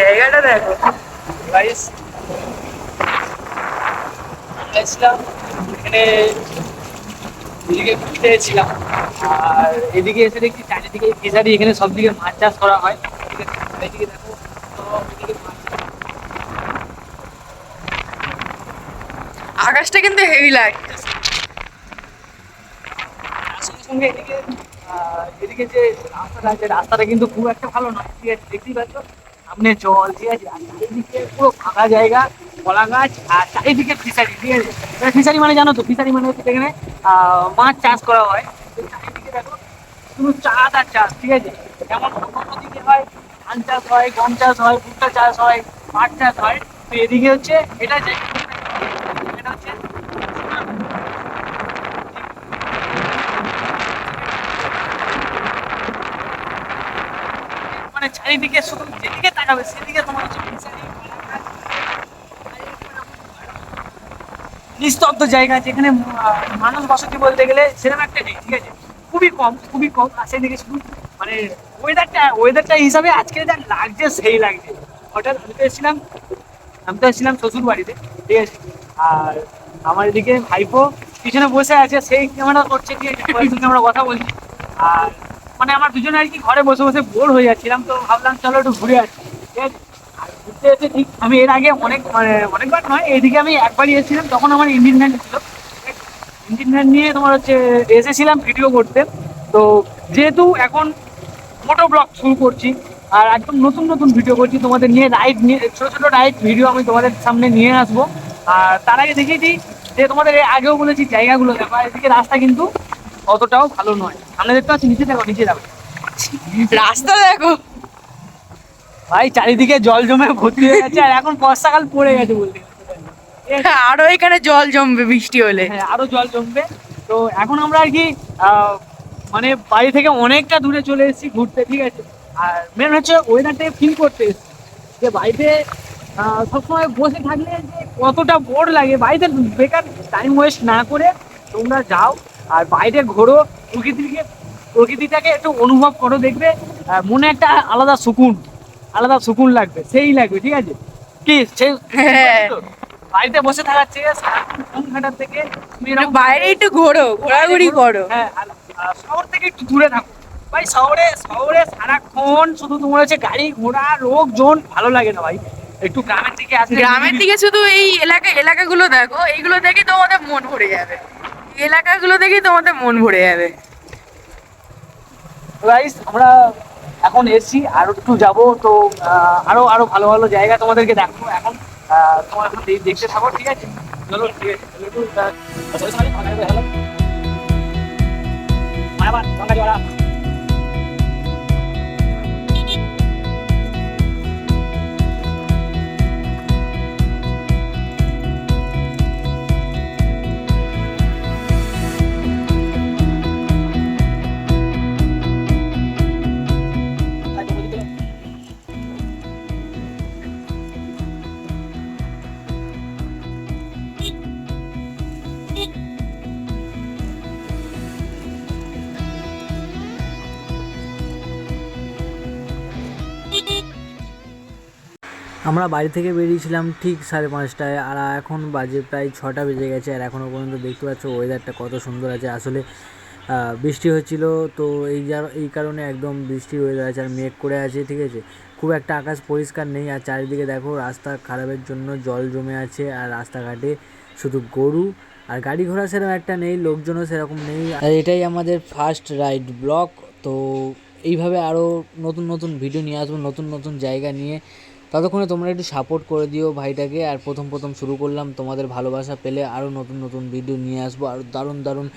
জায়গাটা দেখো গাইস। আমরা এসেছিলাম এখানে, এদিকে ঘুরতে এসেছিলাম, আর এদিকে এসে দেখছি চারিদিকে ফিশারি, এখানে সব দিকে মাছ চাষ করা হয়। ঠিক আছে, আর এদিকে দেখো সব এদিকে মাছ। আকাশটা কিন্তু হেভি লাগছে। তার সঙ্গে সঙ্গে এদিকে এদিকে যে রাস্তাটা আছে, রাস্তাটা কিন্তু খুব একটা ভালো নয়। ঠিক আছে, দেখতেই পাচ্ছ সামনে জল, ঠিক আছে, আর চারিদিকে পুরো ফাঁকা জায়গা, কলা গাছ, আর চারিদিকে ফিশারি। ঠিক আছে, ফিশারি মানে জানো তো, ফিশারি মানে হচ্ছে এখানে মাছ চাষ করা হয়। তো চারিদিকে দেখো শুধু চাষ আর চাষ। ঠিক আছে, যেমন অন্য দিকে হয় ধান চাষ হয়, গম চাষ হয়, ভুট্টা চাষ হয়, পাট চাষ হয়। তো এদিকে হচ্ছে এটা যে এটা হচ্ছে মানে চারিদিকে শুধু যেদিকে তাকাবে সেদিকে তোমার হচ্ছে ফিশারি, নিস্তব্ধ জায়গা, যেখানে মানুষ বসতি বলতে গেলে সেরকম একটা নেই। ঠিক আছে, খুবই কম, খুবই কম। আর সেদিকে শুধু মানে ওয়েদারটা হিসাবে আজকে যা লাগছে সেই লাগছে। হঠাৎ আমি তো এসেছিলাম শ্বশুর বাড়িতে। ঠিক আছে, আর আমার এদিকে ভাইপো পিছনে বসে আছে, সেই ক্যামেরা করছে, কি ওর সঙ্গে আমরা কথা বলছি। আর মানে আমার দুজনে আর কি ঘরে বসে বসে বোর হয়ে যাচ্ছিলাম, তো ভাবলাম চলো একটু ঘুরে আসি। ঠিক আছে, আর ঘুরতে এসে ঠিক আমি এর আগে অনেক মানে অনেকবার নয়, এইদিকে আমি একবারই এসেছিলাম, তখন আমার ইঞ্জিন ভ্যান ছিল। ইঞ্জিন ভ্যান নিয়ে তোমার হচ্ছে এসেছিলাম ভিডিও করতে। তো যেহেতু এখন মোটো ব্লগ শুরু করছি, আর একদম নতুন নতুন ভিডিও করছি তোমাদের নিয়ে, রাইড নিয়ে, ছোটো ছোটো রাইড ভিডিও আমি তোমাদের সামনে নিয়ে আসবো। আর তার আগে দেখিয়ে দিই যে তোমাদের এর আগেও বলেছি জায়গাগুলো দেখো। আর এদিকে রাস্তা কিন্তু অতটাও ভালো নয়, সামনে দেখতে পাচ্ছি, নিচে দেখো, নিচে দেখো রাস্তা দেখো। ভাই, চারিদিকে জল জমে ভর্তি হয়ে গেছে, আর এখন বর্ষাকাল পড়ে গেছে বলতে গেলে। ঠিক আছে? আরো এখানে জল জমবে বৃষ্টি হলে। হ্যাঁ, আরো জল জমবে। তো এখন আমরা আর কি মানে বাড়ি থেকে অনেকটা দূরে চলে এসেছি ঘুরতে। ঠিক আছে, আর মেন হচ্ছে ওয়েদারটাকে ফিল করতে এসেছি, যে বাড়িতে সবসময় বসে থাকলে যে কতটা বোর লাগে। বাড়িতে বেকার টাইম ওয়েস্ট না করে তোমরা যাও আর বাইরে ঘোরো, প্রকৃতিটাকে একটু অনুভব করো, দেখবে মনে একটা আলাদা সুকুন লাগবে, সেই লাগবে। ঠিক আছে, কি সেই ঠিক হ্যাঁ, বলছি তো? বাড়িতে বসে থাকার চেয়ে সারাক্ষণ ফোন ঘাটার থেকে তুমি একটু এরকম বাইরে একটু ঘোরো, বাইরে ঘোরাঘুরি ঘোরো। করো। হ্যাঁ, আর শহর থেকে একটু দূরে থাকো। ভাই, শহরে শহরে সারাক্ষণ শুধু তোমার হচ্ছে গাড়ি ঘোড়া লোকজন, ভালো লাগে না ভাই। একটু গ্রামের দিকে আসলে গ্রামের নিরিবিলি। দিকে শুধু এই এলাকাগুলো দেখো, এইগুলো দেখে তোমাদের মন ভরে যাবে। এই এলাকাগুলো দেখেই তোমাদের মন ভরে যাবে। গাইস, আমরা এখন এসছি, আরো একটু যাবো তো। আরো আরো ভালো ভালো জায়গা তোমাদেরকে দেখো এখন। তোমার এখন দেখতে থাকো। ঠিক আছে, চলো, ঠিক আছে, চলো একটু sorry, sorry, hello. Mana, Pak? Bangga juara. Lanjut begitu. আমরা বাড়ি থেকে বেরিয়েছিলাম ঠিক 5:30টায়, আর এখন বাজে প্রায় 6টা বেজে গেছে। আর এখনও পর্যন্ত দেখতে পাচ্ছ ওয়েদারটা কত সুন্দর আছে। আসলে বৃষ্টি হচ্ছিল, তো এই কারণে একদম বৃষ্টির ওয়েদার আছে, আর মেঘ করে আছে। ঠিক আছে, খুব একটা আকাশ পরিষ্কার নেই। আর চারিদিকে দেখো রাস্তা খারাপের জন্য জল জমে আছে, আর রাস্তাঘাটে শুধু গরু, আর গাড়ি ঘোড়া সেরকম একটা নেই, লোকজনও সেরকম নেই। আর এটাই আমাদের ফার্স্ট রাইড ব্লগ। তো এইভাবে আরও নতুন নতুন ভিডিও নিয়ে আসবো, নতুন নতুন জায়গা নিয়ে। ততক্ষণে তোমরা একটু সাপোর্ট করে দিও ভাইটাকে। আর প্রথম শুরু করলাম, তোমাদের ভালোবাসা পেলে আরও নতুন নতুন ভিডিও নিয়ে আসবো, আর দারুণ দারুণ